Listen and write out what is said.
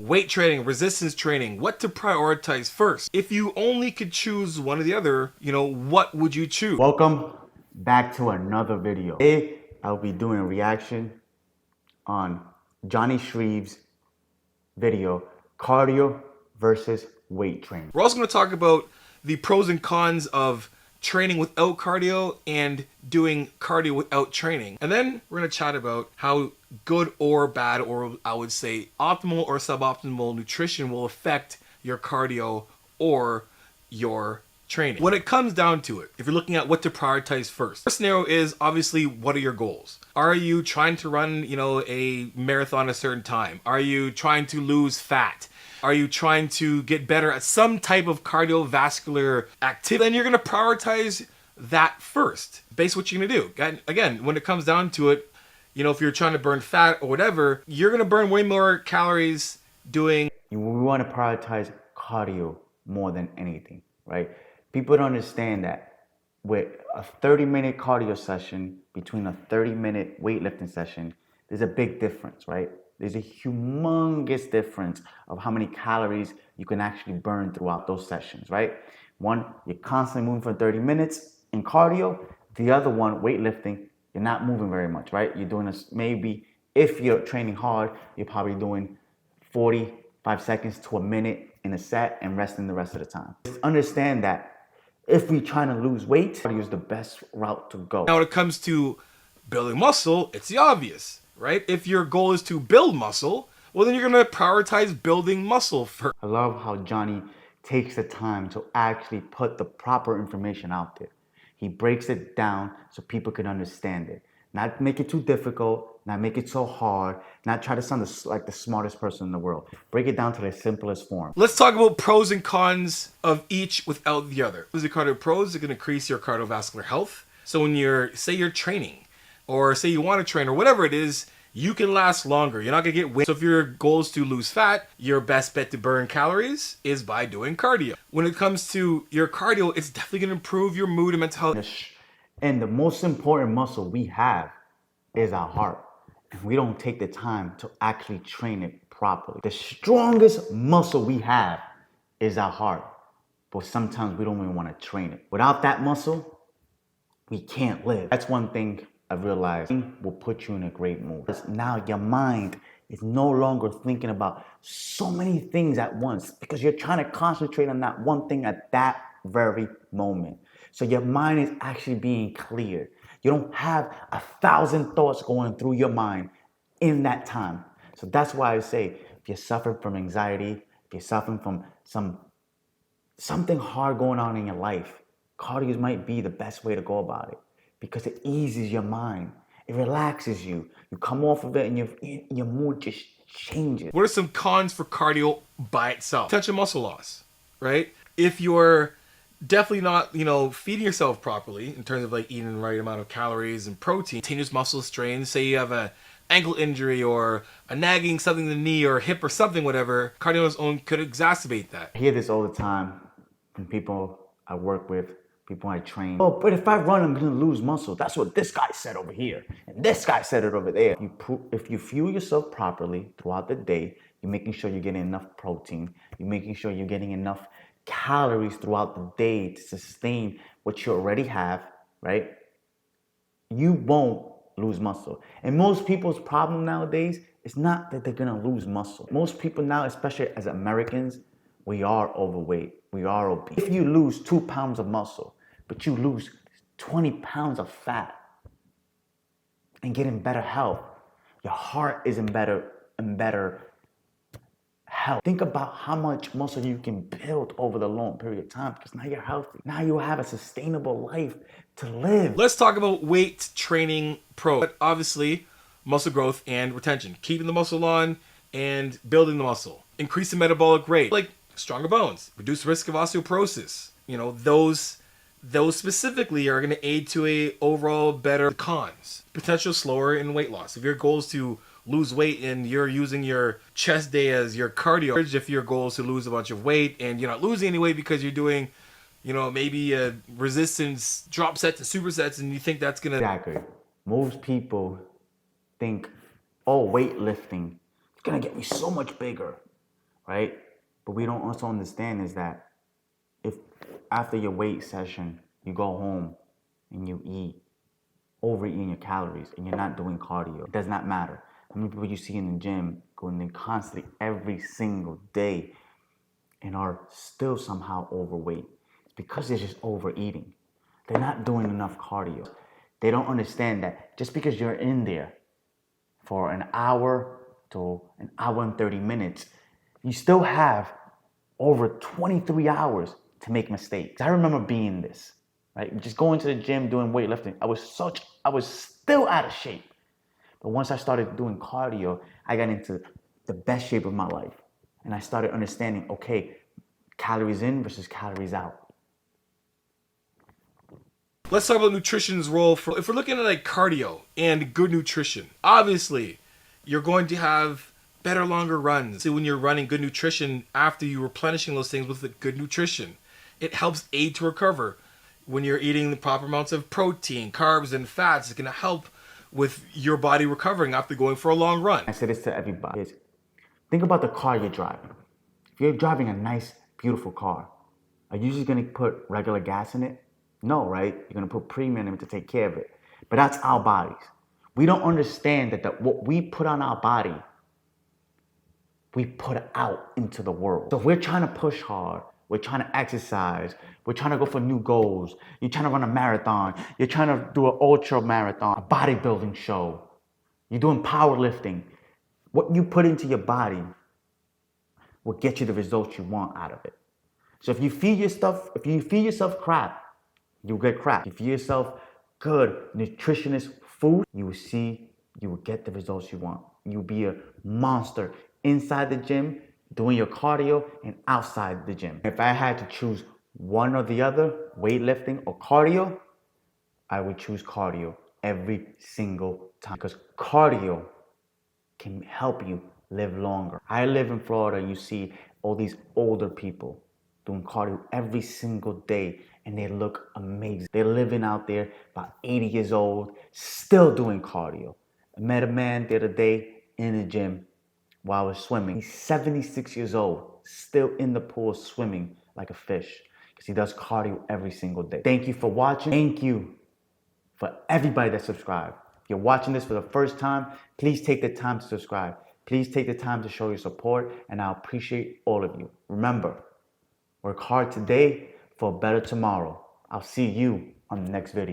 weight training, resistance training, what to prioritize first. If you only could choose one or the other, what would you choose? Welcome back to another video. Today, I'll be doing a reaction on Johnny Shreve's video, cardio versus weight training. We're also going to talk about the pros and cons of training without cardio and doing cardio without training. And then we're going to chat about how good or bad, or I would say optimal or suboptimal nutrition will affect your cardio or your training. When it comes down to it, if you're looking at what to prioritize first, first scenario is obviously, what are your goals? Are you trying to run, a marathon at a certain time? Are you trying to lose fat? Are you trying to get better at some type of cardiovascular activity? Then you're going to prioritize that first, based on what you're going to do. Again, when it comes down to it, if you're trying to burn fat or whatever, you're going to burn way more calories doing. We want to prioritize cardio more than anything, right? People don't understand that with a 30-minute cardio session between a 30-minute weightlifting session, there's a big difference, right? There's a humongous difference of how many calories you can actually burn throughout those sessions, right? One, you're constantly moving for 30 minutes in cardio. The other one, weightlifting, you're not moving very much, right? You're doing this, maybe if you're training hard, you're probably doing 45 seconds to a minute in a set and resting the rest of the time. Just understand that if we're trying to lose weight, cardio is the best route to go. Now, when it comes to building muscle, it's the obvious, right? If your goal is to build muscle, well, then you're going to prioritize building muscle first. I love how Johnny takes the time to actually put the proper information out there. He breaks it down so people can understand it. Not make it too difficult, not make it so hard, not try to sound like the smartest person in the world. Break it down to the simplest form. Let's talk about pros and cons of each without the other. The cardio pros are going to increase your cardiovascular health. So when say you're training, or say you want to train, or whatever it is, you can last longer. You're not going to get weight. So if your goal is to lose fat, your best bet to burn calories is by doing cardio. When it comes to your cardio, it's definitely going to improve your mood and mental health. And the most important muscle we have is our heart. And we don't take the time to actually train it properly. The strongest muscle we have is our heart. But sometimes we don't even want to train it. Without that muscle, we can't live. That's one thing I've realized will put you in a great mood. Because now your mind is no longer thinking about so many things at once because you're trying to concentrate on that one thing at that very moment. So your mind is actually being cleared. You don't have 1,000 thoughts going through your mind in that time. So that's why I say, if you're suffering from anxiety, if you're suffering from something hard going on in your life, cardio might be the best way to go about it. Because it eases your mind. It relaxes you. You come off of it and your mood just changes. What are some cons for cardio by itself? Potential muscle loss, right? If you're definitely not, feeding yourself properly in terms of like eating the right amount of calories and protein, continuous muscle strain, say you have an ankle injury or a nagging something in the knee or hip or something, whatever, cardio on its own could exacerbate that. I hear this all the time from people I work with, people I train. Oh, but if I run, I'm gonna lose muscle. That's what this guy said over here, and this guy said it over there. If you fuel yourself properly throughout the day, you're making sure you're getting enough protein, you're making sure you're getting enough calories throughout the day to sustain what you already have, right? You won't lose muscle. And most people's problem nowadays is not that they're gonna lose muscle. Most people now, especially as Americans, we are overweight, we are obese. If you lose 2 pounds of muscle, but you lose 20 pounds of fat and get in better health, your heart is in better health. Think about how much muscle you can build over the long period of time because now you're healthy. Now you have a sustainable life to live. Let's talk about weight training pros. But obviously, muscle growth and retention. Keeping the muscle on and building the muscle. Increase the metabolic rate. Like stronger bones. Reduce risk of osteoporosis. Those specifically are going to aid to a overall better cons. Potential slower in weight loss. If your goal is to lose weight and you're using your chest day as your cardio, if your goal is to lose a bunch of weight and you're not losing any weight because you're doing, maybe a resistance drop sets and supersets and you think that's going to... Exactly. Most people think, oh, weightlifting is going to get me so much bigger. right? But we don't also understand is that if after your weight session, you go home and you eat, overeating your calories, and you're not doing cardio, it does not matter. How many people you see in the gym going in constantly every single day and are still somehow overweight? It's because they're just overeating. They're not doing enough cardio. They don't understand that just because you're in there for an hour to an hour and 30 minutes, you still have over 23 hours to make mistakes. I remember being this, right? Just going to the gym, doing weightlifting. I was still out of shape. But once I started doing cardio, I got into the best shape of my life. And I started understanding, okay, calories in versus calories out. Let's talk about nutrition's role for if we're looking at like cardio and good nutrition. Obviously, you're going to have better, longer runs. See, when you're running good nutrition after you're replenishing those things with the good nutrition, it helps aid to recover. When you're eating the proper amounts of protein, carbs, and fats, it's going to help with your body recovering after going for a long run. I say this to everybody. Think about the car you're driving. If you're driving a nice, beautiful car, are you just going to put regular gas in it? No, right? You're going to put premium in it to take care of it. But that's our bodies. We don't understand that what we put on our body, we put out into the world. So if we're trying to push hard, we're trying to exercise, we're trying to go for new goals, you're trying to run a marathon, you're trying to do an ultra marathon, a bodybuilding show, you're doing powerlifting, what you put into your body will get you the results you want out of it. So if you feed yourself crap, you'll get crap. If you feed yourself good, nutritious food, you will get the results you want. You'll be a monster inside the gym, doing your cardio, and outside the gym. If I had to choose one or the other, weightlifting or cardio, I would choose cardio every single time. Because cardio can help you live longer. I live in Florida, you see all these older people doing cardio every single day, and they look amazing. They're living out there, about 80 years old, still doing cardio. I met a man the other day in the gym while I was swimming. He's 76 years old, still in the pool swimming like a fish, because he does cardio every single day. Thank you for watching. Thank you for everybody that subscribed. If you're watching this for the first time, please take the time to subscribe. Please take the time to show your support, and I'll appreciate all of you. Remember, work hard today for a better tomorrow. I'll see you on the next video.